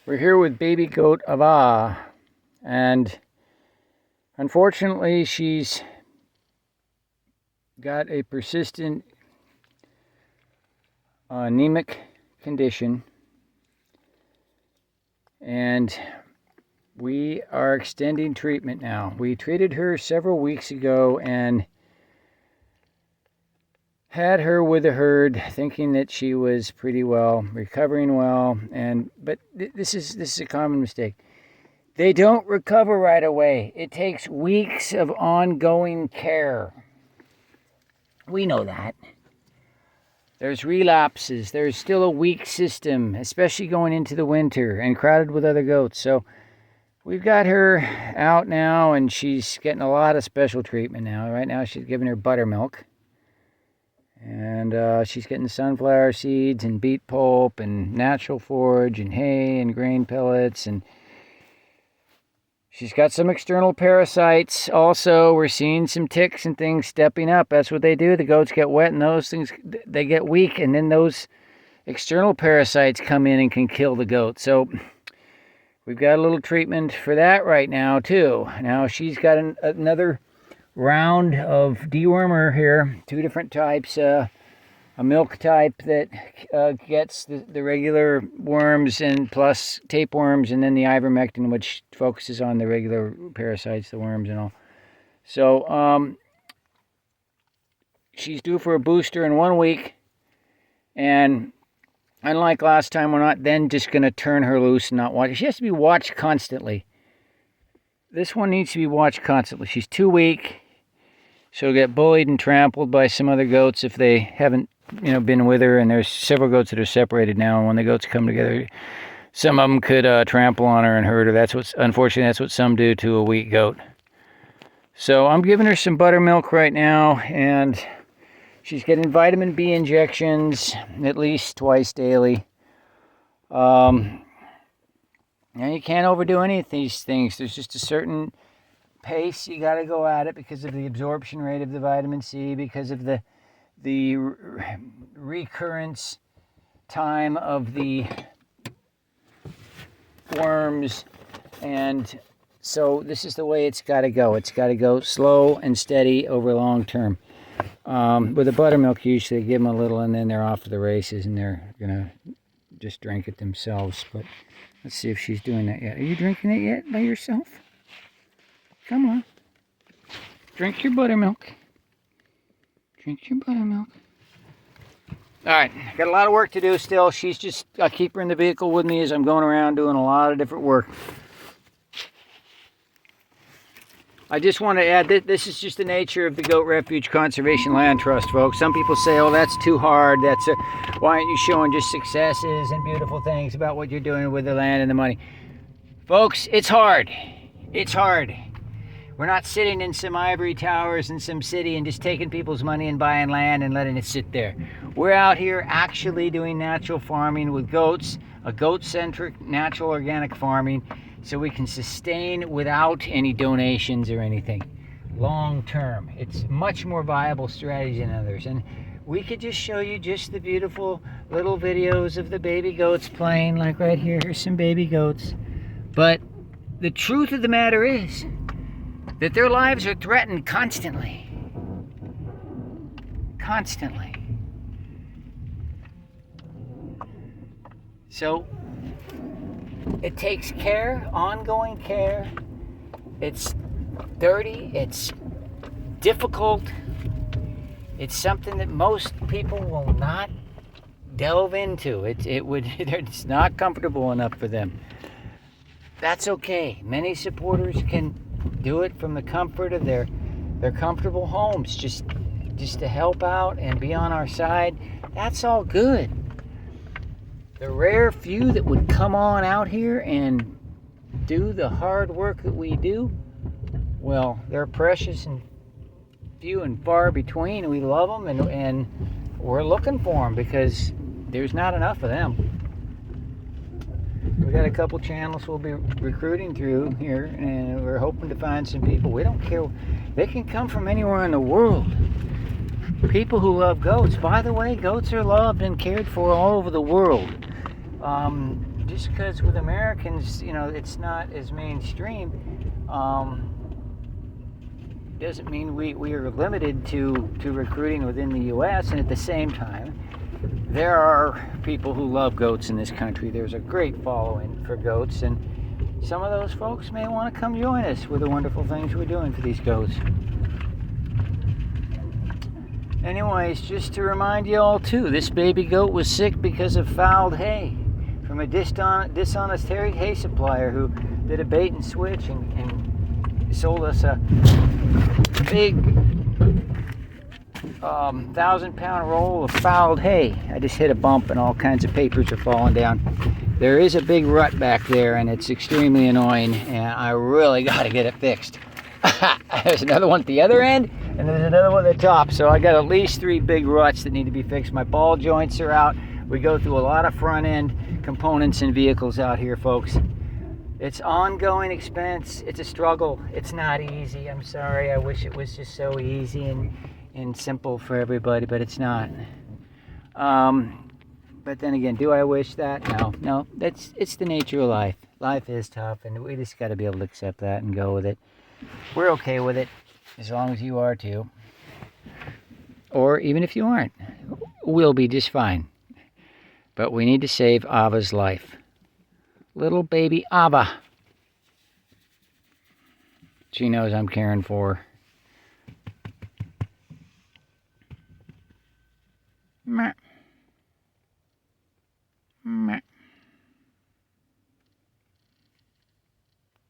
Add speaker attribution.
Speaker 1: We're here with baby goat Ava, and unfortunately she's got a persistent anemic condition, and we are extending treatment now. We treated her several weeks ago and had her with the herd, thinking that she was pretty well, recovering well, but this is a common mistake. They don't recover right away. It takes weeks of ongoing care. We know that. There's relapses. There's still a weak system, especially going into the winter and crowded with other goats. So we've got her out now, and she's getting a lot of special treatment now. Right now she's giving her buttermilk. And she's getting sunflower seeds and beet pulp and natural forage and hay and grain pellets. And she's got some external parasites. Also, we're seeing some ticks and things stepping up. That's what they do. The goats get wet and those things, they get weak. And then those external parasites come in and can kill the goat. So we've got a little treatment for that right now, too. Now she's got another round of dewormer here, 2 different types, a milk type that gets the regular worms and plus tapeworms, and then the ivermectin, which focuses on the regular parasites, the worms and all. So she's due for a booster in 1 week, and unlike last time, we're not then just going to turn her loose and not watch. She has to be watched constantly. This one needs to be watched constantly. She's too weak. She'll get bullied and trampled by some other goats if they haven't, been with her. And there's several goats that are separated now. And when the goats come together, some of them could trample on her and hurt her. Unfortunately, that's what some do to a weak goat. So I'm giving her some buttermilk right now, and she's getting vitamin B injections at least twice daily. And you can't overdo any of these things. There's just a certain pace you got to go at it because of the absorption rate of the vitamin C, because of the recurrence time of the worms. And so this is the way it's got to go. It's got to go slow and steady over long term. With the buttermilk, usually they give them a little and then they're off to the races and they're going to just drink it themselves. But let's see if she's doing that yet. Are you drinking it yet by yourself? Come on. Drink your buttermilk. Drink your buttermilk. All right. Got a lot of work to do still. I keep her in the vehicle with me as I'm going around doing a lot of different work. I just want to add that this is just the nature of the Goat Refuge Conservation Land Trust, folks. Some people say, oh, that's too hard. Why aren't you showing just successes and beautiful things about what you're doing with the land and the money? Folks, it's hard. It's hard. We're not sitting in some ivory towers in some city and just taking people's money and buying land and letting it sit there. We're out here actually doing natural farming with goats, a goat-centric natural organic farming, so we can sustain without any donations or anything. Long term. It's much more viable strategy than others. And we could just show you just the beautiful little videos of the baby goats playing, like right here. Here's some baby goats. But the truth of the matter is that their lives are threatened constantly. Constantly. So it takes care, ongoing care. It's dirty, it's difficult. It's something that most people will not delve into. It's not comfortable enough for them. That's okay. Many supporters can do it from the comfort of their comfortable homes, just to help out and be on our side. That's all good. The rare few that would come on out here and do the hard work that we do, well, they're precious and few and far between. We love them and we're looking for them because there's not enough of them. We got a couple channels we'll be recruiting through here, and we're hoping to find some people. We don't care. They can come from anywhere in the world. People who love goats. By the way, goats are loved and cared for all over the world. just because with Americans, it's not as mainstream, doesn't mean we are limited to recruiting within the U.S. And at the same time, there are people who love goats in this country. There's a great following for goats, and some of those folks may want to come join us with the wonderful things we're doing for these goats. Anyways, just to remind you all too, this baby goat was sick because of fouled hay from a dishonest hay supplier who did a bait and switch and sold us a big 1,000-pound roll of fouled hay. I just hit a bump and all kinds of papers are falling down. There is a big rut back there and it's extremely annoying, and I really got to get it fixed. There's another one at the other end and there's another one at the top, so I got at least 3 big ruts that need to be fixed. My ball joints are out. We go through a lot of front end components and vehicles out here, folks. It's ongoing expense. It's a struggle. It's not easy. I'm sorry. I wish it was just so easy and simple for everybody, but it's not. But then again, do I wish that? No. It's the nature of life. Life is tough, and we just got to be able to accept that and go with it. We're okay with it, as long as you are too. Or even if you aren't, we'll be just fine. But we need to save Ava's life. Little baby Ava. She knows I'm caring for her.